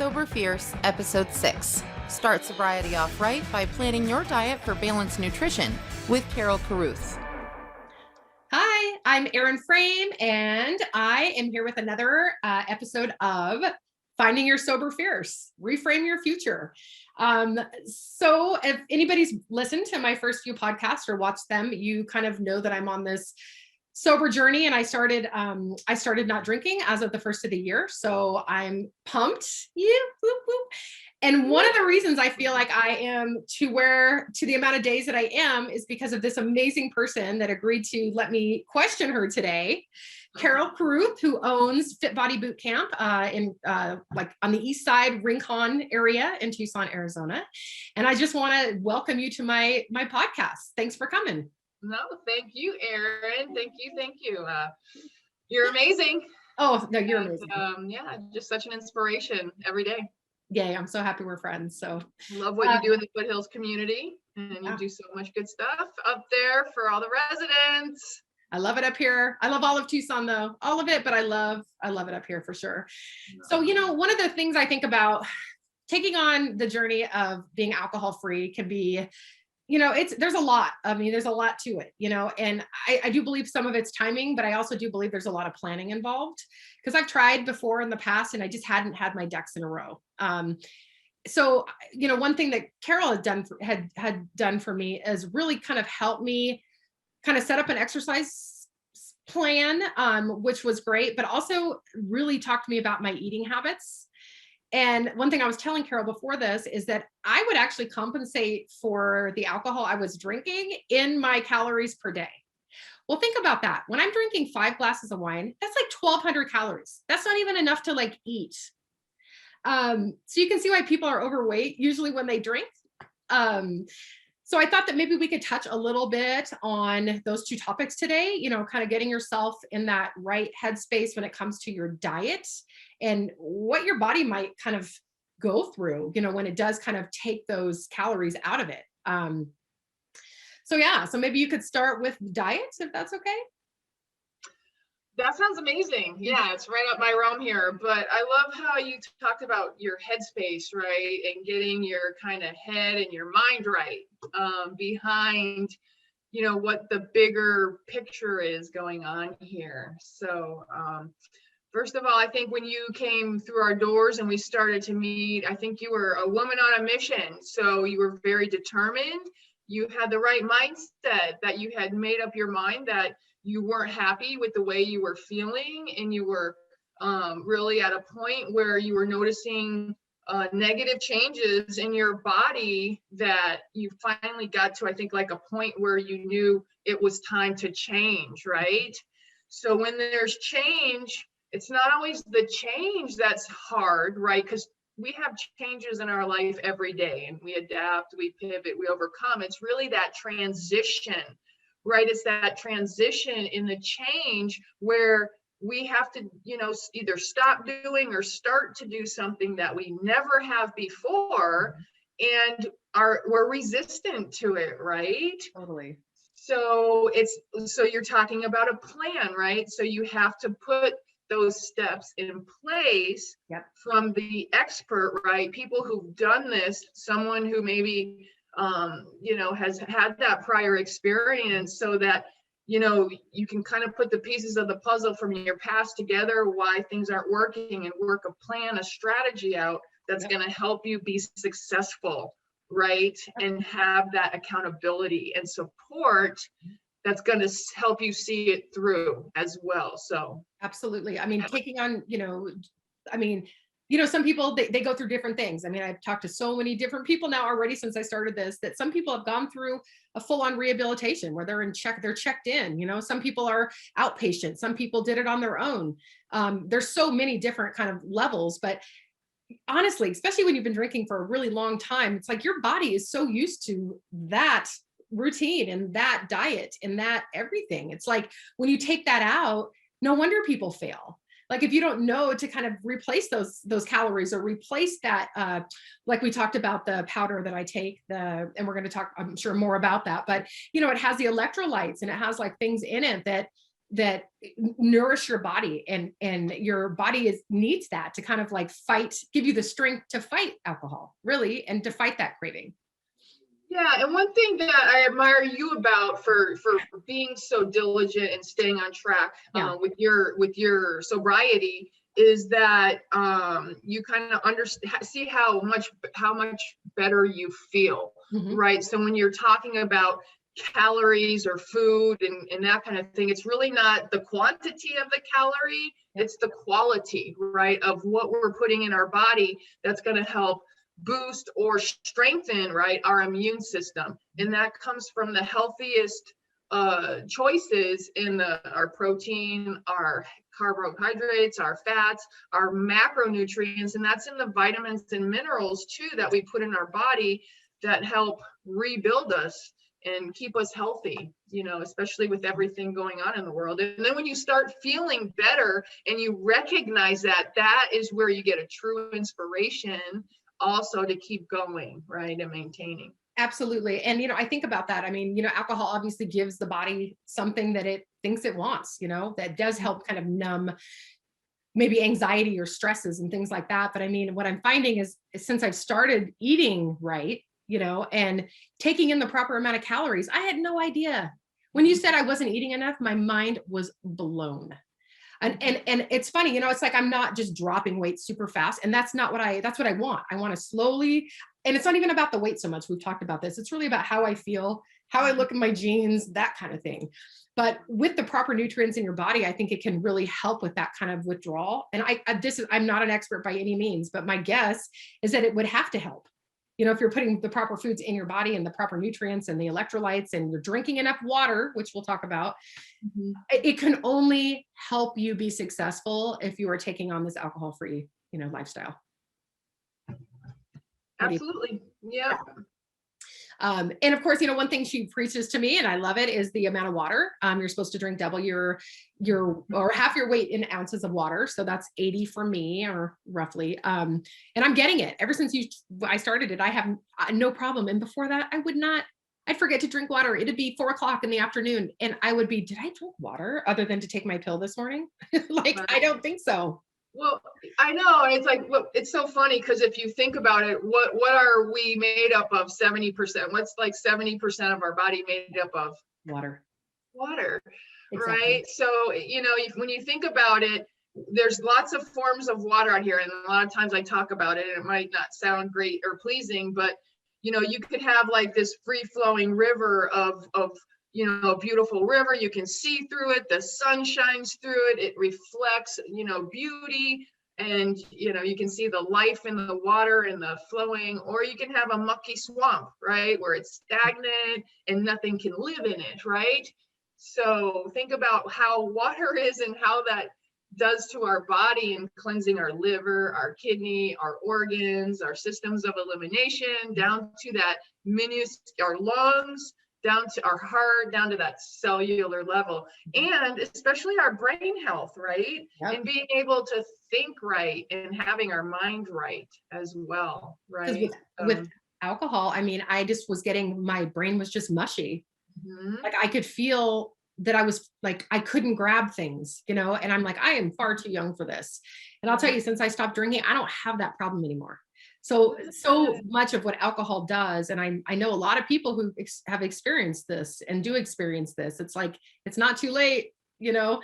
Sober Fierce, Episode 6. Start sobriety off right by planning your diet for balanced nutrition with Carruth. Hi, I'm Erin Frame, and I am here with another episode of Finding Your Sober Fierce, Reframe Your Future. So if anybody's listened to my first few podcasts or watched them, you kind of know that I'm on this sober journey, and I started not drinking as of the first of the year. So I'm pumped. Yeah, whoop, whoop. And one of the reasons I feel like I am to the amount of days that I am is because of this amazing person that agreed to let me question her today, Carruth, who owns Fit Body Boot Camp in like on the east side Rincon area in Tucson, Arizona. And I just want to welcome you to my podcast. Thanks for coming. No, thank you, Erin. Thank you. You're amazing. Oh, no, you're amazing. Yeah, just such an inspiration every day. Yay, I'm so happy we're friends. So love what you do in the Foothills community, and you do so much good stuff up there for all the residents. I love it up here. I love all of Tucson though, all of it, but I love it up here for sure. So, one of the things I think about taking on the journey of being alcohol free can be, there's a lot. I mean, there's a lot to it, and I do believe some of it's timing, but I also do believe there's a lot of planning involved, because I've tried before in the past and I just hadn't had my ducks in a row. So, one thing that Carol had done for me is really kind of help me kind of set up an exercise plan, which was great, but also really talked to me about my eating habits. And one thing I was telling Carol before this is that I would actually compensate for the alcohol I was drinking in my calories per day. Well, think about that. When I'm drinking 5 glasses of wine, that's like 1,200 calories. That's not even enough to like eat. So you can see why people are overweight usually when they drink. So I thought that maybe we could touch a little bit on those two topics today, kind of getting yourself in that right headspace when it comes to your diet and what your body might kind of go through, when it does kind of take those calories out of it. So maybe you could start with diet, if that's okay. That sounds amazing. Yeah, it's right up my realm here. But I love how you talked about your headspace, right? And getting your kind of head and your mind right behind, what the bigger picture is going on here. So first of all, I think when you came through our doors and we started to meet, I think you were a woman on a mission. So you were very determined. You had the right mindset, that you had made up your mind that you weren't happy with the way you were feeling, and you were really at a point where you were noticing negative changes in your body, that you finally got to, I think, like a point where you knew it was time to change, right? So when there's change, it's not always the change that's hard, right? Because we have changes in our life every day, and we adapt, we pivot, we overcome. It's really that transition, right? It's that transition in the change where we have to, either stop doing or start to do something that we never have before, and we're resistant to it, right? Totally. So you're talking about a plan, right? So you have to put those steps in place. Yep. From the expert, right? People who've done this, someone who maybe has had that prior experience, so that you can kind of put the pieces of the puzzle from your past together, why things aren't working, and work a plan, a strategy out that's going to help you be successful, right? And have that accountability and support that's going to help you see it through as well. So absolutely. I mean, taking on, some people, they go through different things. I mean, I've talked to so many different people now already since I started this, that some people have gone through a full-on rehabilitation where they're checked in, some people are outpatient, some people did it on their own. There's so many different kind of levels, but honestly, especially when you've been drinking for a really long time, it's like your body is so used to that routine and that diet and that everything. It's like when you take that out, no wonder people fail. Like if you don't know to kind of replace those calories or replace that, like we talked about the powder that I take, and we're going to talk, I'm sure, more about that, but it has the electrolytes and it has like things in it that that nourish your body, and your body needs that to kind of like give you the strength to fight alcohol, really, and to fight that craving. Yeah, and one thing that I admire you about for being so diligent and staying on track with your sobriety is that you kind of see how much better you feel, right? So when you're talking about calories or food and that kind of thing, it's really not the quantity of the calorie, it's the quality, right, of what we're putting in our body that's going to help boost or strengthen, right, our immune system. And that comes from the healthiest choices in our protein, our carbohydrates, our fats, our macronutrients, and that's in the vitamins and minerals too that we put in our body that help rebuild us and keep us healthy, especially with everything going on in the world. And then when you start feeling better and you recognize that is where you get a true inspiration also to keep going, right, and maintaining. Absolutely. And, I think about that. I mean, alcohol obviously gives the body something that it thinks it wants, that does help kind of numb maybe anxiety or stresses and things like that. But I mean, what I'm finding is since I've started eating right, and taking in the proper amount of calories, I had no idea. When you said I wasn't eating enough, my mind was blown. And it's funny, it's like I'm not just dropping weight super fast. And that's what I want. I want to slowly, and it's not even about the weight so much. We've talked about this. It's really about how I feel, how I look in my jeans, that kind of thing. But with the proper nutrients in your body, I think it can really help with that kind of withdrawal. And I'm not an expert by any means, but my guess is that it would have to help. If you're putting the proper foods in your body and the proper nutrients and the electrolytes and you're drinking enough water, which we'll talk about, it can only help you be successful if you are taking on this alcohol-free, lifestyle. Absolutely. Yeah. And of course, one thing she preaches to me, and I love it, is the amount of water. You're supposed to drink double your or half your weight in ounces of water. So that's 80 for me, or roughly. And I'm getting it ever since I started it. I have no problem. And before that, I'd forget to drink water. It'd be 4:00 in the afternoon. And I would be, did I drink water other than to take my pill this morning? I don't think so. Well, I know. It's like, it's so funny because if you think about it, what are we made up of? 70%. What's like 70% of our body made up of? Water. Exactly. Right? So, when you think about it, there's lots of forms of water out here. And a lot of times I talk about it and it might not sound great or pleasing, but, you could have like this free flowing river of a beautiful river. You can see through it. The sun shines through it. It reflects, beauty. And, you can see the life in the water and the flowing, or you can have a mucky swamp, right? Where it's stagnant and nothing can live in it, right? So think about how water is and how that does to our body and cleansing our liver, our kidney, our organs, our systems of elimination, down to that our lungs, down to our heart, down to that cellular level, and especially our brain health, right? Yep. And being able to think right and having our mind right as well, right? With alcohol, I mean, I just was my brain was just mushy. Like I could feel that I was like, I couldn't grab things, and I'm like, I am far too young for this. And I'll tell you, since I stopped drinking, I don't have that problem anymore. So much of what alcohol does, and I know a lot of people who have experienced this and do experience this. It's like, it's not too late, No,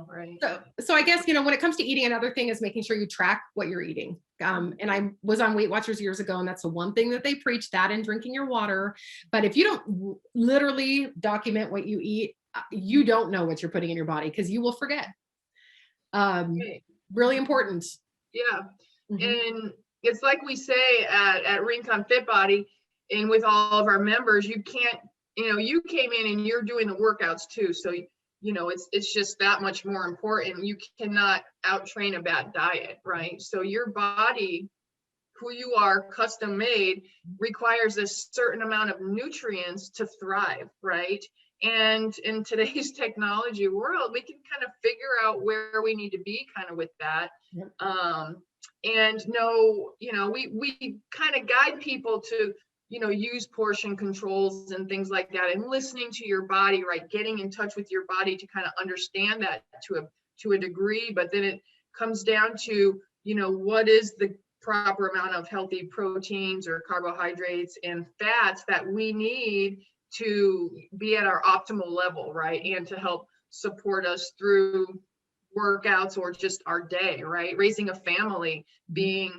right. So I guess, when it comes to eating, another thing is making sure you track what you're eating. And I was on Weight Watchers years ago, and that's the one thing that they preach, that and drinking your water. But if you don't literally document what you eat, you don't know what you're putting in your body because you will forget. Really important. Yeah. And it's like we say at Rincon Fit Body and with all of our members, you can't, you came in and you're doing the workouts too. So, it's just that much more important. You cannot out-train a bad diet, right? So your body, who you are, custom made, requires a certain amount of nutrients to thrive, right? And in today's technology world, we can kind of figure out where we need to be kind of with that. And know, we kind of guide people to, use portion controls and things like that, and listening to your body, right? Getting in touch with your body to kind of understand that to a degree, but then it comes down to, what is the proper amount of healthy proteins or carbohydrates and fats that we need to be at our optimal level, right? And to help support us through workouts or just our day, right? Raising a family,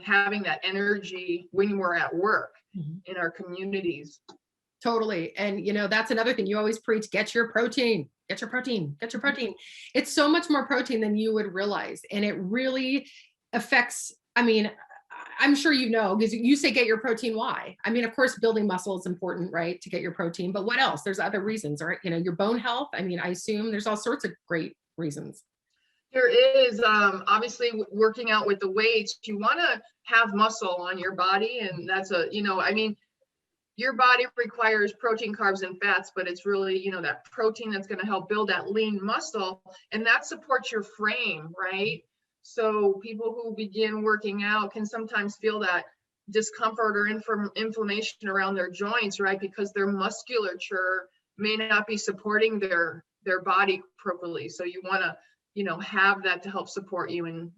having that energy when we're at work in our communities. Totally. And that's another thing you always preach: get your protein, get your protein, get your protein. It's so much more protein than you would realize. And it really affects, I'm sure because you say get your protein. Why? Of course, building muscle is important, right? To get your protein, but what else? There's other reasons, right? Your bone health. I assume there's all sorts of great reasons. There is, obviously, working out with the weights, you want to have muscle on your body. And that's your body requires protein, carbs, and fats, but it's really, that protein that's going to help build that lean muscle, and that supports your frame, right? So people who begin working out can sometimes feel that discomfort or inflammation around their joints, right? Because their musculature may not be supporting their body properly. So you want to, have that to help support you and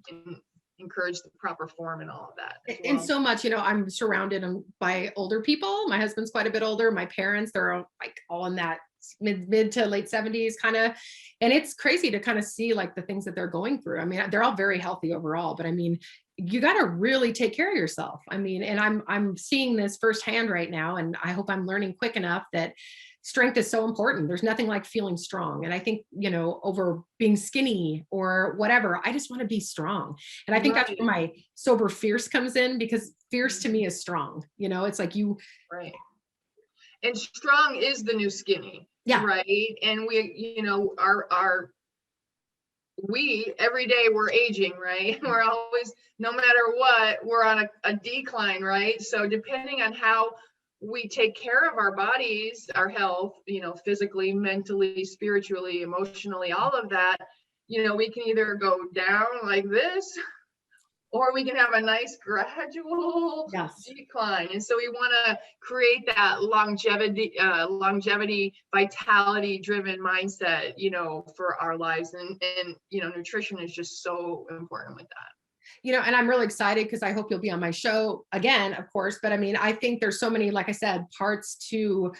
encourage the proper form and all of that. And so much, I'm surrounded by older people. My husband's quite a bit older. My parents, they're like all in that mid to late 70s kind of, and it's crazy to kind of see like the things that they're going through. They're all very healthy overall, but you got to really take care of yourself. And I'm seeing this firsthand right now, and I hope I'm learning quick enough that strength is so important. There's nothing like feeling strong. And I think, over being skinny or whatever, I just want to be strong. And I think that's where my sober fierce comes in, because fierce to me is strong. It's like you. Right. And strong is the new skinny. Yeah. Right. And we, every day we're aging, right? We're always, no matter what, we're on a decline, right? So depending on how we take care of our bodies, our health, physically, mentally, spiritually, emotionally, all of that, we can either go down like this, or we can have a nice gradual decline. And so we want to create that longevity, vitality driven mindset, for our lives. And nutrition is just so important with that. And I'm really excited because I hope you'll be on my show again, of course. But I think there's so many, like I said, parts to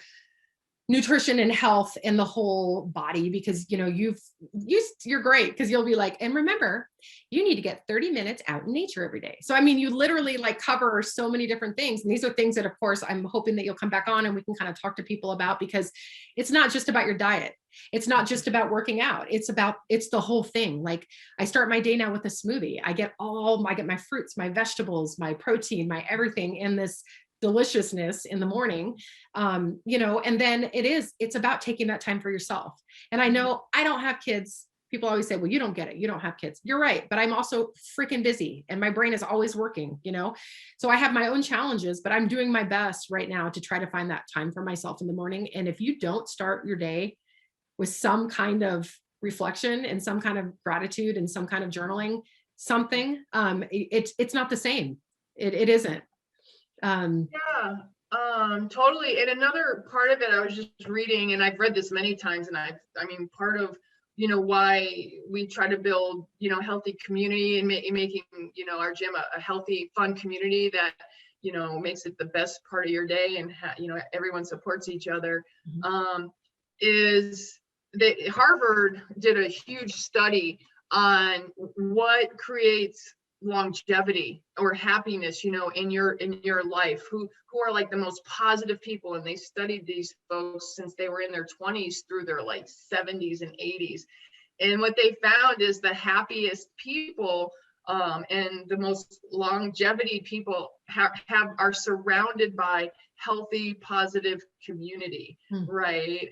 nutrition and health in the whole body, because you're great, because you'll be like, and remember, you need to get 30 minutes out in nature every day. So you literally like cover so many different things, and these are things that, of course, I'm hoping that you'll come back on and we can kind of talk to people about, because it's not just about your diet. It's not just about working out. It's the whole thing. Like, I start my day now with a smoothie. I get my fruits, my vegetables, my protein, my everything in this deliciousness in the morning. And then it's about taking that time for yourself. And I know I don't have kids. People always say, well, you don't get it. You don't have kids. You're right. But I'm also freaking busy, and my brain is always working, so I have my own challenges, but I'm doing my best right now to try to find that time for myself in the morning. And if you don't start your day with some kind of reflection and some kind of gratitude and some kind of journaling, it's not the same. It isn't. Totally. And another part of it, I was just reading, and I've read this many times, and part of, why we try to build, healthy community and making, our gym a healthy, fun community that, makes it the best part of your day, and, everyone supports each other, is that Harvard did a huge study on what creates longevity or happiness, in your life, who are like the most positive people. And they studied these folks since they were in their 20s through their like 70s and 80s. And what they found is the happiest people and the most longevity people are surrounded by healthy, positive community, right?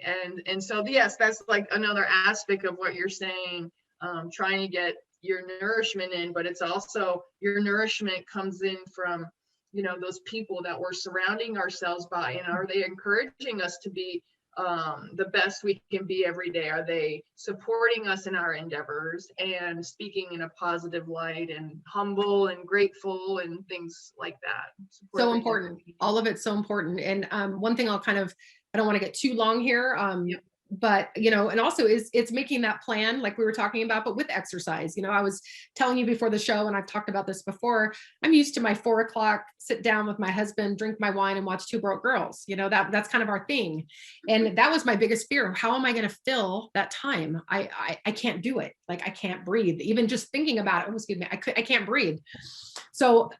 And so yes, that's like another aspect of what you're saying, trying to get your nourishment in, but it's also your nourishment comes in from, those people that we're surrounding ourselves by, and are they encouraging us to be the best we can be every day? Are they supporting us in our endeavors and speaking in a positive light and humble and grateful and things like that? Support So the important. community. All of it's so important. And one thing I don't want to get too long here. Yep. But, and also it's making that plan like we were talking about, but with exercise. I was telling you before the show, and I've talked about this before, I'm used to my 4 o'clock, sit down with my husband, drink my wine and watch Two Broke Girls. That's kind of our thing. And that was my biggest fear. How am I going to fill that time? I can't do it. Like I can't breathe. Even just thinking about it, excuse me, I can't breathe. So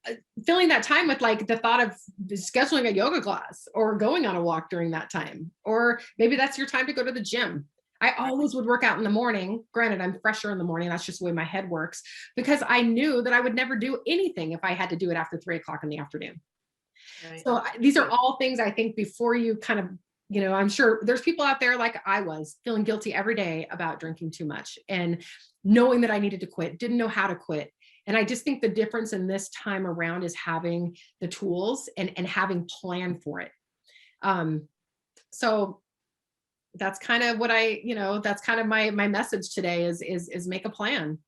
filling that time with like the thought of scheduling a yoga class or going on a walk during that time, or maybe that's your time to go to the gym. I always would work out in the morning. Granted, I'm fresher in the morning. That's just the way my head works, because I knew that I would never do anything if I had to do it after 3 o'clock in the afternoon. Right. So these are all things I think before you kind of, I'm sure there's people out there like I was feeling guilty every day about drinking too much and knowing that I needed to quit, didn't know how to quit. And I just think the difference in this time around is having the tools and having plan for it. So that's kind of what that's kind of my message today is make a plan.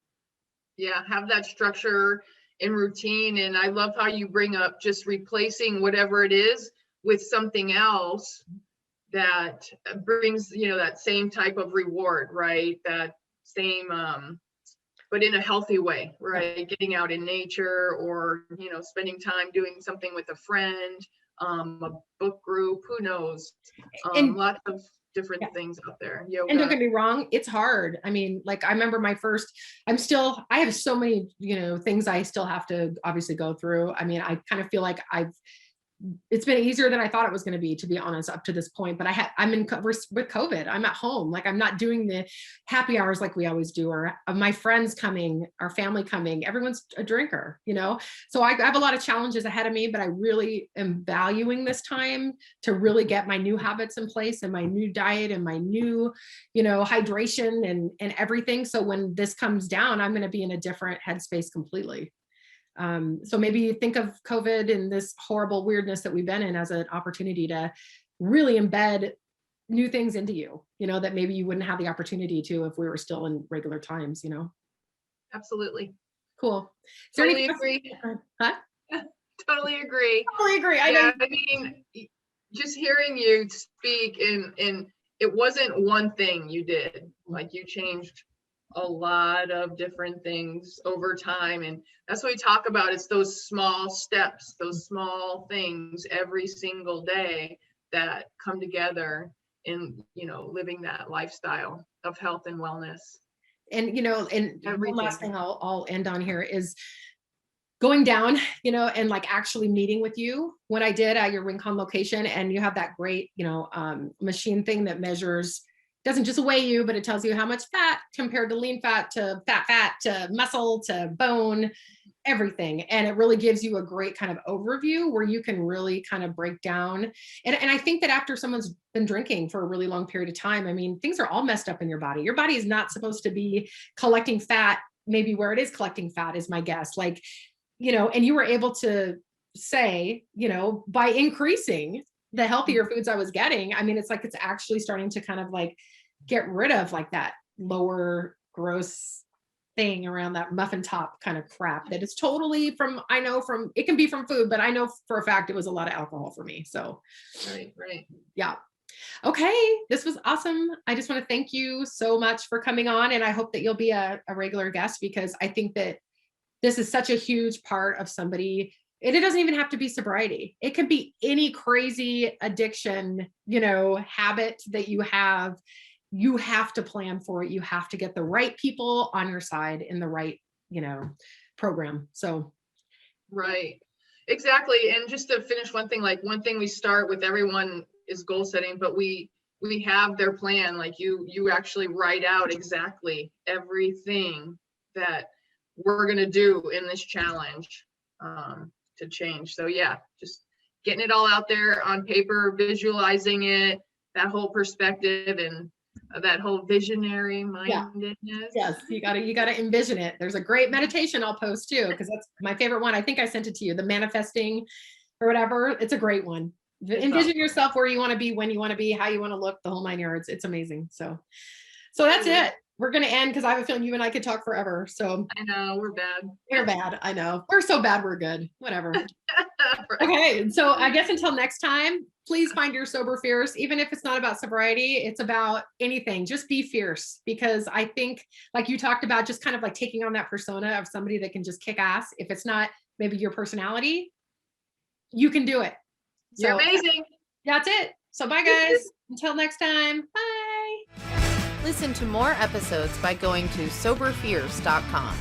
Yeah, have that structure and routine. And I love how you bring up just replacing whatever it is with something else that brings, that same type of reward, right? That same, but in a healthy way, right? Getting out in nature or, spending time doing something with a friend, a book group, who knows? And lots of different things out there. Yoga. And don't get me wrong, it's hard. I mean, like I remember I have so many, things I still have to obviously go through. I mean, I kind of feel like it's been easier than I thought it was going to be honest, up to this point. But with COVID, I'm at home. Like I'm not doing the happy hours like we always do, or my friends coming, our family coming, everyone's a drinker, So I have a lot of challenges ahead of me, but I really am valuing this time to really get my new habits in place and my new diet and my new, hydration and everything. So when this comes down, I'm going to be in a different headspace completely. So maybe you think of COVID and this horrible weirdness that we've been in as an opportunity to really embed new things into you, that maybe you wouldn't have the opportunity to if we were still in regular times, Absolutely. Cool. Totally agree. Huh? Totally agree. Totally agree. I mean, just hearing you speak and it wasn't one thing you did, like you changed a lot of different things over time. And that's what we talk about. It's those small steps, those small things every single day that come together in, living that lifestyle of health and wellness. And, and one last thing I'll end on here is going down, and like actually meeting with you when I did at your Rincon location, and you have that great, machine thing that measures, doesn't just weigh you, but it tells you how much fat compared to lean fat to fat to muscle to bone, everything. And it really gives you a great kind of overview where you can really kind of break down. And I think that after someone's been drinking for a really long period of time, I mean, things are all messed up in your body. Your body is not supposed to be collecting fat, maybe where it is collecting fat is my guess. Like, and you were able to say, by increasing the healthier foods I was getting, I mean, it's like, it's actually starting to kind of like get rid of like that lower gross thing around that muffin top kind of crap that is totally it can be from food, but I know for a fact it was a lot of alcohol for me. So, right. Yeah. Okay. This was awesome. I just want to thank you so much for coming on. And I hope that you'll be a regular guest, because I think that this is such a huge part of somebody. And it doesn't even have to be sobriety. It could be any crazy addiction, habit that you have. You have to plan for it. You have to get the right people on your side in the right, program. So. Right. Exactly. And just to finish one thing we start with everyone is goal setting, but we have their plan. Like you actually write out exactly everything that we're going to do in this challenge to change. So yeah, just getting it all out there on paper, visualizing it, that whole perspective and that whole visionary mindedness. Yes, you gotta envision it. There's a great meditation I'll post too, because that's my favorite one. I think I sent it to you, the manifesting or whatever. It's a great one. Envision yourself where you want to be, when you want to be, how you want to look, the whole 9 yards. It's amazing. So that's it. We're going to end because I have a feeling you and I could talk forever. So I know we're bad. We're bad. I know. We're so bad. We're good. Whatever. Okay. So I guess until next time, please find your sober fierce. Even if it's not about sobriety, it's about anything. Just be fierce, because I think, like you talked about, just kind of like taking on that persona of somebody that can just kick ass. If it's not maybe your personality, you can do it. So, you're amazing. That's it. So bye guys. Until next time. Bye. Listen to more episodes by going to soberfierce.com.